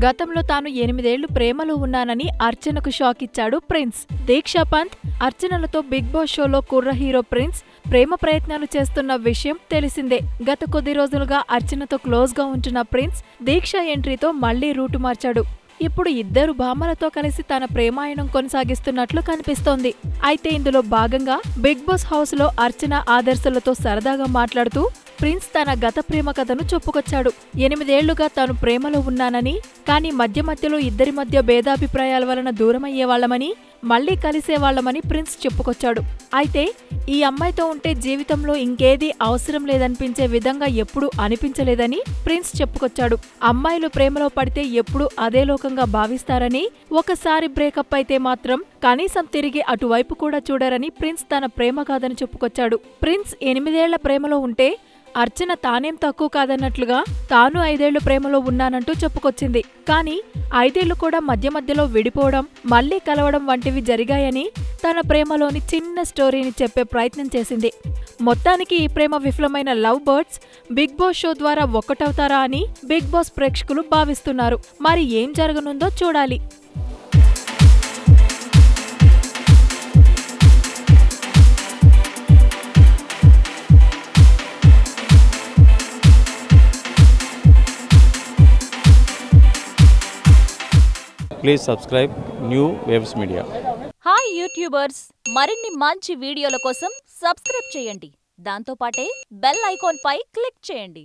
గతంలో తాను 8 ఏళ్లు ప్రేమలో ఉన్నానని అర్చనకు షాక్ ఇచ్చాడు ప్రిన్స్. దీక్షా పంత్, అర్చనలతో బిగ్ బాస్ షోలో కుర్ర హీరో ప్రిన్స్ ప్రేమ ప్రయత్నాలు చేస్తున్న విషయం తెలిసిందే. గత కొద్ది రోజులుగా అర్చనతో క్లోజ్గా ఉంటున్న ప్రిన్స్ దీక్ష ఎంట్రీతో మళ్లీ రూటు మార్చాడు. ఇప్పుడు ఇద్దరు భామలతో కలిసి తన ప్రేమాయణం కొనసాగిస్తున్నట్లు కనిపిస్తోంది. అయితే ఇందులో భాగంగా బిగ్ బాస్ హౌస్ లో అర్చన ఆదర్శలతో సరదాగా మాట్లాడుతూ ప్రిన్స్ తన గత ప్రేమ కథను చెప్పుకొచ్చాడు. 8 ఏళ్లుగా తాను ప్రేమలో ఉన్నానని, కానీ మధ్యలో ఇద్దరి మధ్య భేదాభిప్రాయాల వలన దూరమయ్యేవాళ్లమని, మళ్లీ కలిసేవాళ్లమని ప్రిన్స్ చెప్పుకొచ్చాడు. అయితే ఈ అమ్మాయితో ఉంటే జీవితంలో ఇంకేదీ అవసరం లేదనిపించే విధంగా ఎప్పుడూ అనిపించలేదని ప్రిన్స్ చెప్పుకొచ్చాడు. అమ్మాయిలు ప్రేమలో పడితే ఎప్పుడూ అదే లోకంగా భావిస్తారని, ఒకసారి బ్రేకప్ అయితే మాత్రం కనీసం తిరిగి అటువైపు కూడా చూడరని ప్రిన్స్ తన ప్రేమ కాదని చెప్పుకొచ్చాడు. ప్రిన్స్ 8 ఏళ్ల ప్రేమలో ఉంటే అర్చన తానేం తక్కువ కాదన్నట్లుగా తాను 5 ఏళ్లు ప్రేమలో ఉన్నానంటూ చెప్పుకొచ్చింది. కానీ 5 ఏళ్లు కూడా మధ్యలో విడిపోవడం, మళ్లీ కలవడం వంటివి జరిగాయని తన ప్రేమలోని చిన్న స్టోరీని చెప్పే ప్రయత్నం చేసింది. మొత్తానికి ఈ ప్రేమ విఫలమైన love birds Bigg Boss show ద్వారా ఒక్కటవుతారా అని బిగ్ బాస్ ప్రేక్షకులు భావిస్తున్నారు. మరి ఏం జరగనుందో చూడాలి. Please subscribe new waves media. Hi YouTubers, మరిన్ని మంచి వీడియోల కోసం సబ్స్క్రైబ్ చేయండి. దాంతోపాటే బెల్ ఐకాన్ పై క్లిక్ చేయండి.